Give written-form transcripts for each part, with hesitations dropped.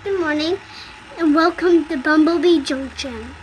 Good morning and welcome to Bumblebee Junction.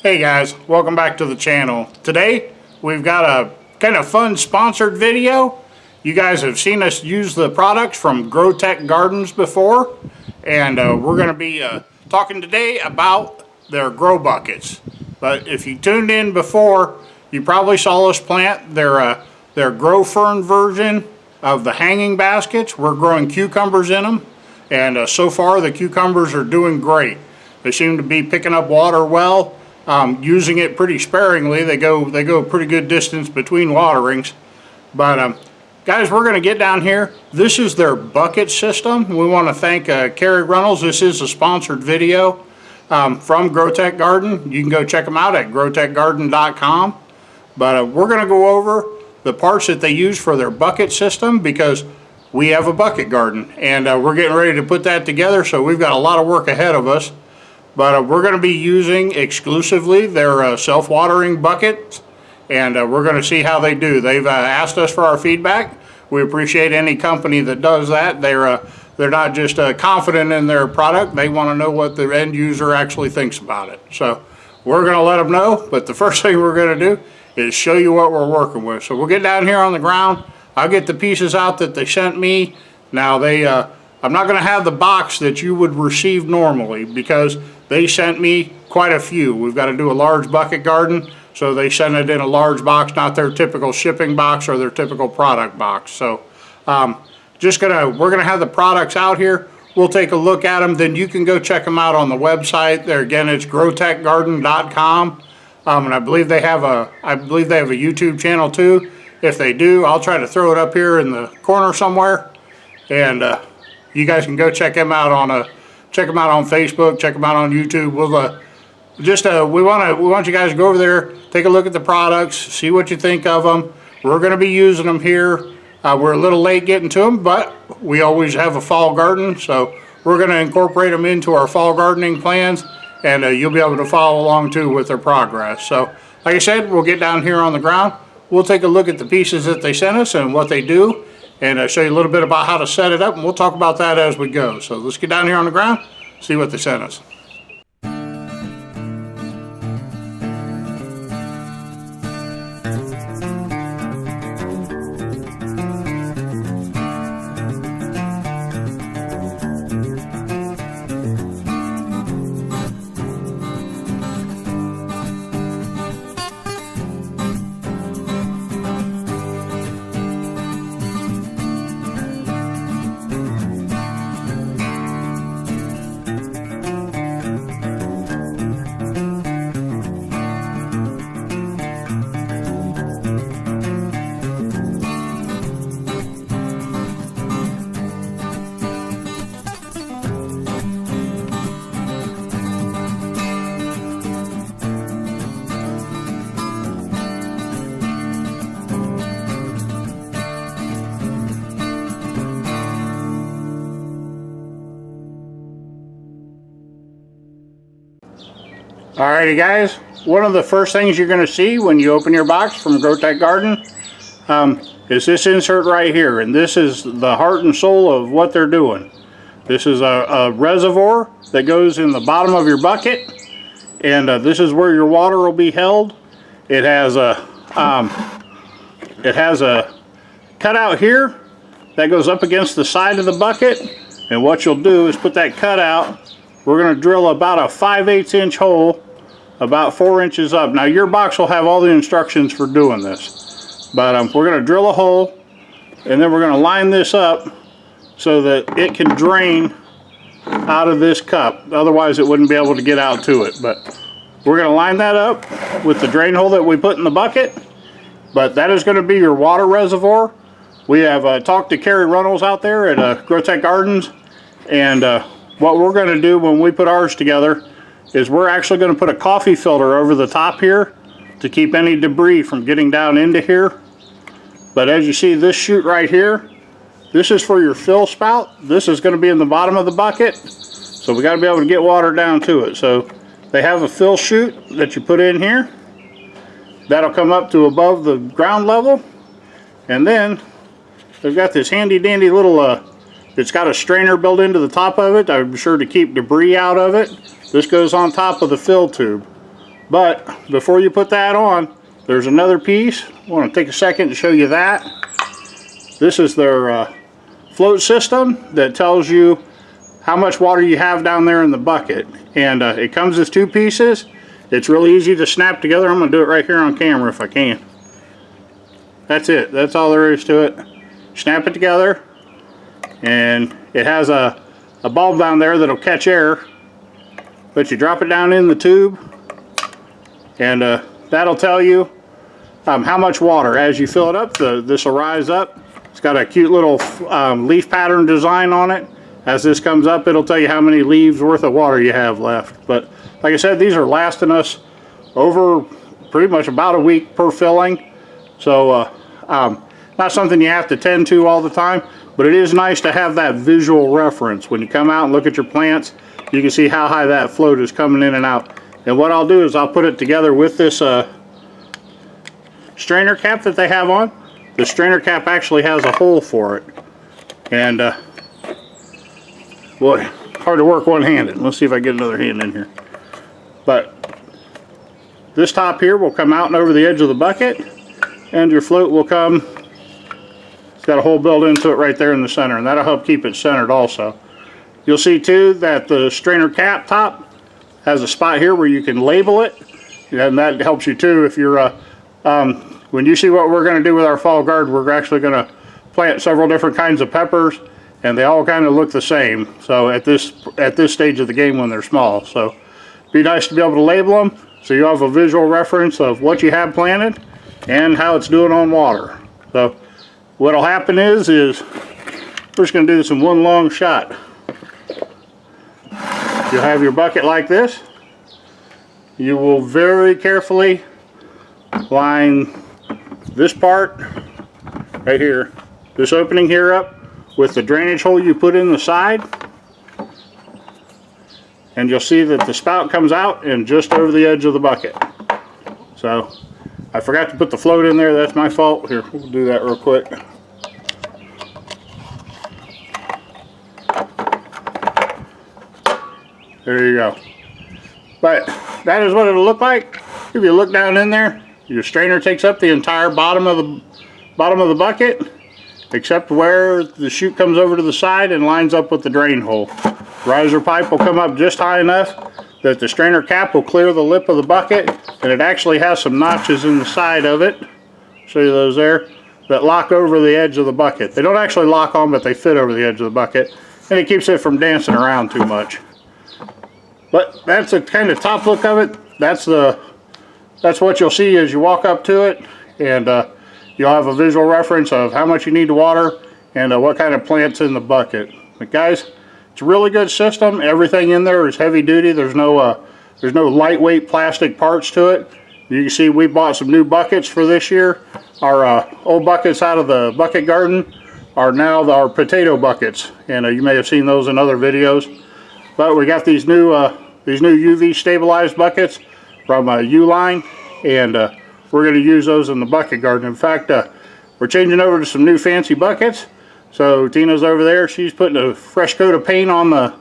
Hey guys, welcome back to the channel. Today we've got a kind of fun sponsored video. You guys have seen us use the products from GroTech Gardens before, and we're going to be talking today about their GroBuckets. But if you tuned in before, you probably saw us plant their GroFern version of the hanging baskets. We're growing cucumbers in them, and so far the cucumbers are doing great. They seem to be picking up water well. Using it pretty sparingly. They go a pretty good distance between waterings. But guys, we're going to get down here. This is their bucket system. We want to thank Carrie Reynolds. This is a sponsored video from GroTech Garden. You can go check them out at grotechgarden.com. But we're going to go over the parts that they use for their bucket system, because we have a bucket garden and we're getting ready to put that together, so we've got a lot of work ahead of us. But we're going to be using exclusively their self-watering buckets, and we're going to see how they do. They've asked us for our feedback. We appreciate any company that does that. They're not just confident in their product. They want to know what the end user actually thinks about it. So we're going to let them know, but the first thing we're going to do is show you what we're working with. So we'll get down here on the ground. I'll get the pieces out that they sent me. Now I'm not going to have the box that you would receive normally, because they sent me quite a few. We've got to do a large bucket garden, so they sent it in a large box, not their typical shipping box or their typical product box. So we're gonna have the products out here. We'll take a look at them, then you can go check them out on the website. There again, it's grotechgarden.com. And I believe they have a YouTube channel too. If they do, I'll try to throw it up here in the corner somewhere, and you guys can go check them out on Facebook, check them out on YouTube. We want you guys to go over there, take a look at the products, see what you think of them. We're going to be using them here. We're a little late getting to them, but we always have a fall garden, so we're going to incorporate them into our fall gardening plans, and you'll be able to follow along too with their progress. So, like I said, we'll get down here on the ground. We'll take a look at the pieces that they sent us and what they do, and show you a little bit about how to set it up, and we'll talk about that as we go. So let's get down here on the ground, see what they sent us. Alrighty guys, one of the first things you're going to see when you open your box from GroTech Garden is this insert right here, and this is the heart and soul of what they're doing. This is a reservoir that goes in the bottom of your bucket, and this is where your water will be held. It has a cutout here that goes up against the side of the bucket, and what you'll do is put that cutout. We're going to drill about a 5/8 inch hole, about 4 inches up. Now your box will have all the instructions for doing this, but we're going to drill a hole, and then we're going to line this up so that it can drain out of this cup. Otherwise it wouldn't be able to get out to it. But we're going to line that up with the drain hole that we put in the bucket. But that is going to be your water reservoir. We have talked to Carrie Reynolds out there at GroTech Gardens, and what we're going to do when we put ours together is we're actually going to put a coffee filter over the top here to keep any debris from getting down into here. But as you see, this chute right here, this is for your fill spout. This is going to be in the bottom of the bucket, so we got to be able to get water down to it. So they have a fill chute that you put in here, That'll come up to above the ground level. And then they've got this handy dandy little, it's got a strainer built into the top of it. I'm sure to keep debris out of it. This goes on top of the fill tube. But before you put that on, there's another piece. I want to take a second to show you that. This is their float system that tells you how much water you have down there in the bucket. And it comes as two pieces. It's really easy to snap together. I'm going to do it right here on camera if I can. That's it. That's all there is to it. Snap it together. And it has a bulb down there that'll catch air. But you drop it down in the tube. And that'll tell you how much water. As you fill it up, this will rise up. It's got a cute little leaf pattern design on it. As this comes up, it'll tell you how many leaves worth of water you have left. But like I said, these are lasting us over pretty much about a week per filling. So not something you have to tend to all the time, but it is nice to have that visual reference. When you come out and look at your plants, you can see how high that float is coming in and out. And what I'll do is I'll put it together with this strainer cap that they have on. The strainer cap actually has a hole for it. And boy, hard to work one-handed. Let's see if I get another hand in here. But this top here will come out and over the edge of the bucket, and your float will come. It's got a hole built into it right there in the center, and that'll help keep it centered also. You'll see too that the strainer cap top has a spot here where you can label it, and that helps you too if you're when you see what we're going to do with our fall garden. We're actually going to plant several different kinds of peppers, and they all kind of look the same. So at this stage of the game when they're small, so be nice to be able to label them so you have a visual reference of what you have planted and how it's doing on water. So what'll happen is we're just going to do this in one long shot. You'll have your bucket like this. You will very carefully line this part right here, this opening here up with the drainage hole you put in the side, and you'll see that the spout comes out and just over the edge of the bucket. So I forgot to put the float in there. That's my fault. Here, we'll do that real quick. There you go. But that is what it'll look like. If you look down in there, your strainer takes up the entire bottom of the bucket, except where the chute comes over to the side and lines up with the drain hole. Riser pipe will come up just high enough that the strainer cap will clear the lip of the bucket, and it actually has some notches in the side of it. Show you those there, that lock over the edge of the bucket. They don't actually lock on, but they fit over the edge of the bucket, and it keeps it from dancing around too much. But that's a kind of top look of it. That's what you'll see as you walk up to it, and you'll have a visual reference of how much you need to water and what kind of plant's in the bucket. But guys, it's a really good system. Everything in there is heavy duty. There's no lightweight plastic parts to it. You can see we bought some new buckets for this year. Our old buckets out of the bucket garden are now our potato buckets, and you may have seen those in other videos. But we got these new UV stabilized buckets from Uline, and we're going to use those in the bucket garden. In fact, we're changing over to some new fancy buckets. So Tina's over there. She's putting a fresh coat of paint on the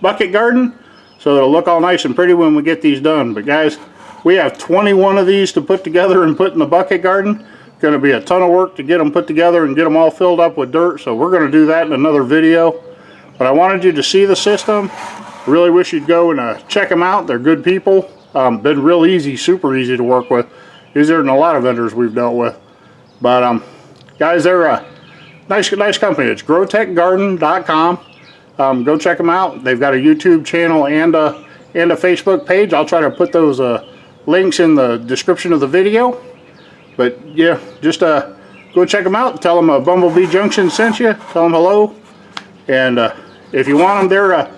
bucket garden, so it'll look all nice and pretty when we get these done. But guys, we have 21 of these to put together and put in the bucket garden. It's going to be a ton of work to get them put together and get them all filled up with dirt. So we're going to do that in another video. But I wanted you to see the system. I really wish you'd go and check them out. They're good people. Been real easy, super easy to work with. Easier than a lot of vendors we've dealt with. But guys, they're a nice company. It's GroTechGarden.com. Go check them out. They've got a YouTube channel and a Facebook page. I'll try to put those links in the description of the video. But yeah, just go check them out. Tell them Bumblebee Junction sent you. Tell them hello. And if you want them,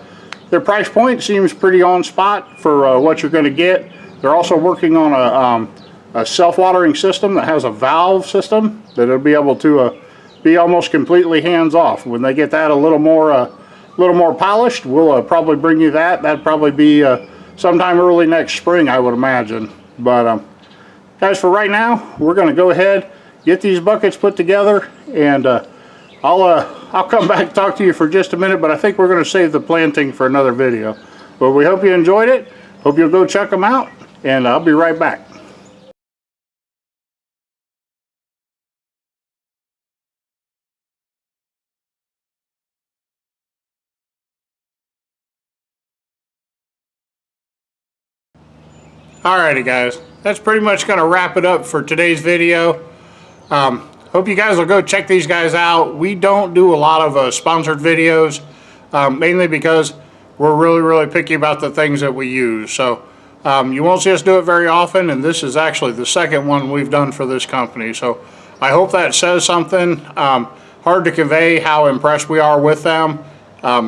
their price point seems pretty on spot for what you're going to get. They're also working on a self-watering system that has a valve system that it'll be able to be almost completely hands-off. When they get that a little more polished, we'll probably bring you that. That'd probably be sometime early next spring, I would imagine. But guys, for right now, we're going to go ahead, get these buckets put together, and I'll come back and talk to you for just a minute, but I think we're going to save the planting for another video. But we hope you enjoyed it. Hope you'll go check them out, and I'll be right back. Alrighty guys, that's pretty much going to wrap it up for today's video. Hope you guys will go check these guys out. We don't do a lot of sponsored videos, mainly because we're really picky about the things that we use. So you won't see us do it very often, and this is actually the second one we've done for this company. So I hope that says something. Hard to convey how impressed we are with them.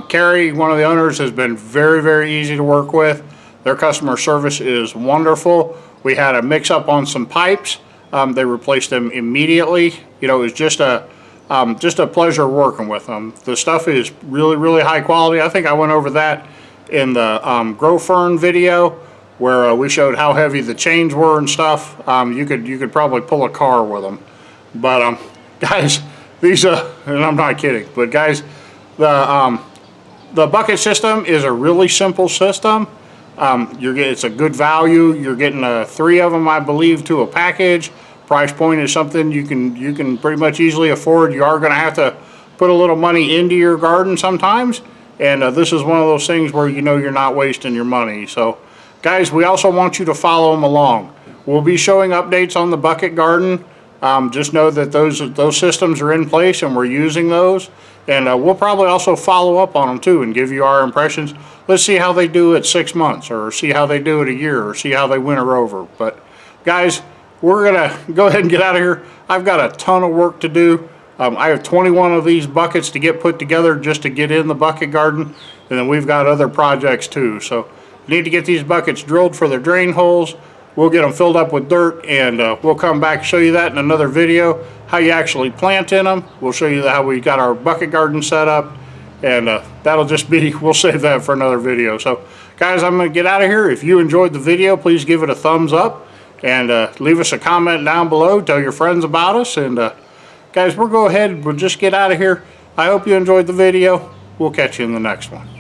Carrie, one of the owners, has been very easy to work with. Their customer service is wonderful. We had a mix-up on some pipes. They replaced them immediately. You know, it was just a pleasure working with them. The stuff is really high quality. I think I went over that in the GroFern video, where we showed how heavy the chains were and stuff. You could probably pull a car with them. But guys, these and I'm not kidding. But guys, the bucket system is a really simple system. It's a good value. You're getting 3 of them, I believe, to a package. Price point is something you can pretty much easily afford. You are going to have to put a little money into your garden sometimes, and this is one of those things where you know you're not wasting your money. So guys, we also want you to follow them along. We'll be showing updates on the bucket garden. Just know that those systems are in place and we're using those, and we'll probably also follow up on them too and give you our impressions. Let's see how they do at 6 months, or see how they do at a year, or see how they winter over. But guys, we're gonna go ahead and get out of here. I've got a ton of work to do. I have 21 of these buckets to get put together just to get in the bucket garden, and then we've got other projects too. So we need to get these buckets drilled for their drain holes. We'll get them filled up with dirt, and we'll come back and show you that in another video, how you actually plant in them. We'll show you how we got our bucket garden set up, and that'll just be, we'll save that for another video. So guys, I'm going to get out of here. If you enjoyed the video, please give it a thumbs up, and leave us a comment down below. Tell your friends about us, and guys, we'll go ahead, we'll just get out of here. I hope you enjoyed the video. We'll catch you in the next one.